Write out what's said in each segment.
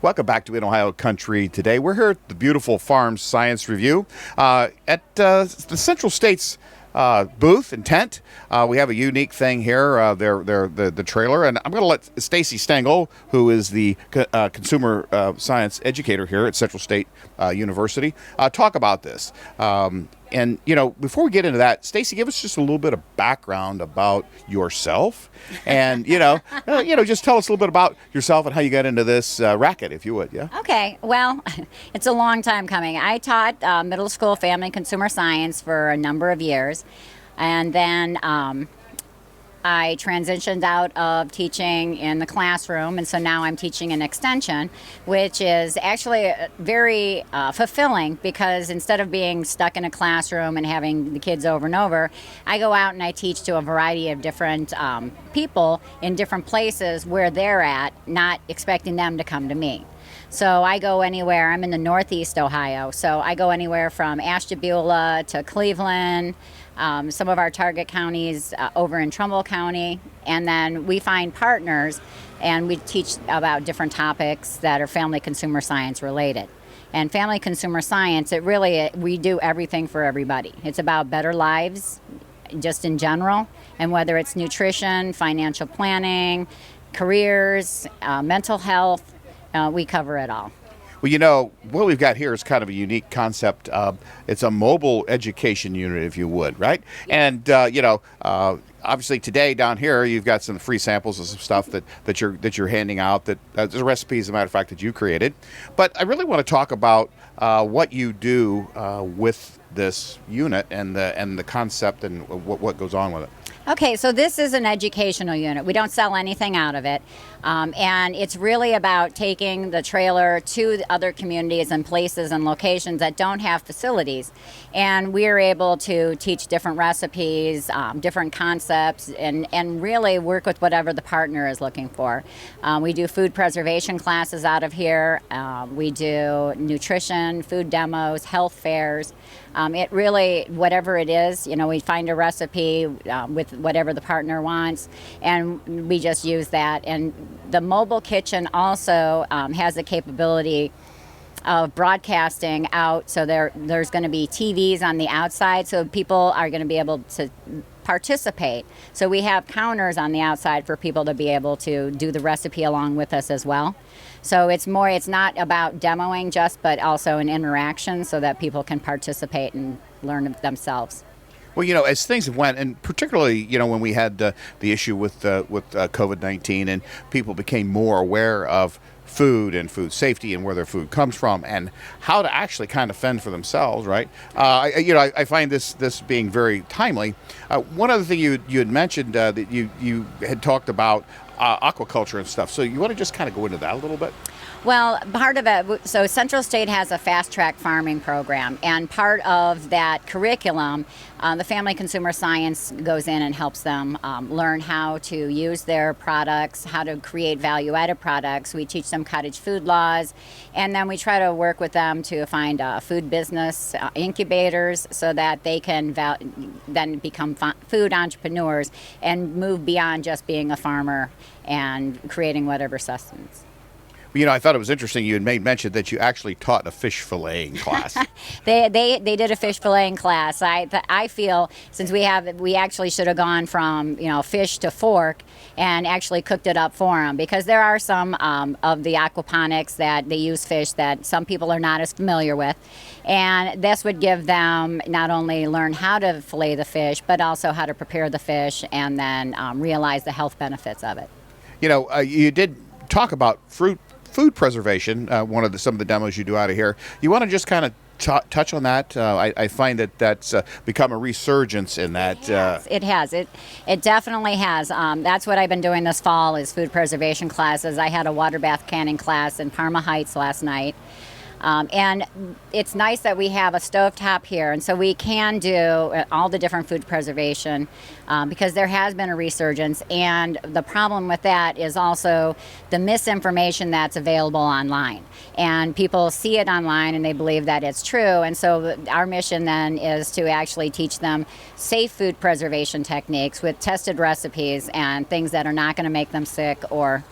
Welcome back to In Ohio Country Today. We're here at the beautiful Farm Science Review at the Central States booth and tent. We have a unique thing here, the trailer, and I'm going to let Stacey Stangel, who is the consumer science educator here at Central State University, talk about this. And, you know, before we get into that, Stacey, give us just a little bit of background about yourself. And, just tell us a little bit about yourself and how you got into this racket, if you would, yeah? Okay, well, it's a long time coming. I taught middle school family consumer science for a number of years. And then I transitioned out of teaching in the classroom, and so now I'm teaching in extension, which is actually very fulfilling, because instead of being stuck in a classroom and having the kids over and over, I go out and I teach to a variety of different people in different places where they're at, not expecting them to come to me. So I go anywhere. I'm in the Northeast Ohio, so I go anywhere from Ashtabula to Cleveland, some of our target counties over in Trumbull County, and then we find partners and we teach about different topics that are family consumer science related. And family consumer science, we do everything for everybody. It's about better lives just in general, and whether it's nutrition, financial planning, careers, mental health, we cover it all. Well, you know, what we've got here is kind of a unique concept. It's a mobile education unit, if you would, right? And, obviously today down here, you've got some free samples of some stuff that you're handing out, that there's a recipe, as a matter of fact, that you created. But I really want to talk about what you do with this unit and the concept and what goes on with it. Okay, so this is an educational unit. We don't sell anything out of it. And it's really about taking the trailer to the other communities and places and locations that don't have facilities. And we're able to teach different recipes, different concepts, and really work with whatever the partner is looking for. We do food preservation classes out of here. We do nutrition, food demos, health fairs. It really, whatever it is, we find a recipe with whatever the partner wants, and we just use that. And the mobile kitchen also has the capability of broadcasting out, so there's going to be TVs on the outside, so people are going to be able to participate. So we have counters on the outside for people to be able to do the recipe along with us as well. So it's not about demoing just, but also an interaction so that people can participate and learn themselves. Well, as things have went, and particularly, when we had the issue with COVID-19, and people became more aware of food and food safety and where their food comes from and how to actually kind of fend for themselves, right? I find this being very timely. One other thing you had mentioned that you had talked about aquaculture and stuff. So you want to just kind of go into that a little bit? Well, part of it, so Central State has a fast-track farming program, and part of that curriculum, the family consumer science goes in and helps them learn how to use their products, how to create value-added products. We teach them cottage food laws, and then we try to work with them to find food business incubators so that they can then become food entrepreneurs and move beyond just being a farmer and creating whatever sustenance. I thought it was interesting you had made mention that you actually taught a fish filleting class. They did a fish filleting class. I feel since we actually should have gone from fish to fork and actually cooked it up for them, because there are some of the aquaponics that they use fish that some people are not as familiar with, and this would give them not only learn how to fillet the fish but also how to prepare the fish and then realize the health benefits of it. You did talk about food preservation, some of the demos you do out of here. You want to just kind of touch on that? I find that's become a resurgence in that. It has. It definitely has. That's what I've been doing this fall is food preservation classes. I had a water bath canning class in Parma Heights last night. And it's nice that we have a stovetop here, and so we can do all the different food preservation because there has been a resurgence, and the problem with that is also the misinformation that's available online. And people see it online and they believe that it's true, and so our mission then is to actually teach them safe food preservation techniques with tested recipes and things that are not going to make them sick or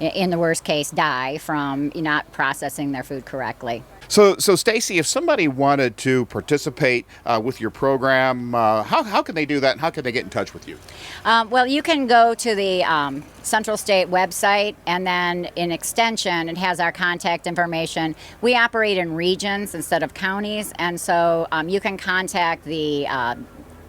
in the worst case, die from not processing their food correctly. So Stacey, if somebody wanted to participate with your program, how can they do that, and how can they get in touch with you? Well, you can go to the Central State website, and then in Extension, it has our contact information. We operate in regions instead of counties, and so you can contact the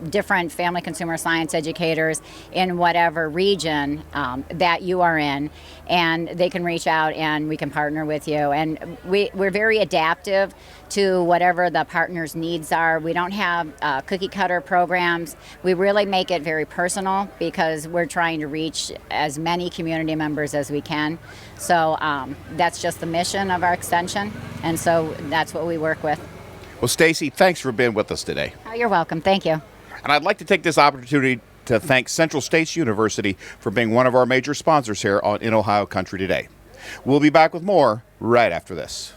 different family consumer science educators in whatever region that you are in, and they can reach out and we can partner with you. And we're very adaptive to whatever the partner's needs are. We don't have cookie cutter programs. We really make it very personal because we're trying to reach as many community members as we can. So that's just the mission of our extension, and so that's what we work with. Well, Stacey, thanks for being with us today. Oh, you're welcome. Thank you. And I'd like to take this opportunity to thank Central States University for being one of our major sponsors here in Ohio Country Today. We'll be back with more right after this.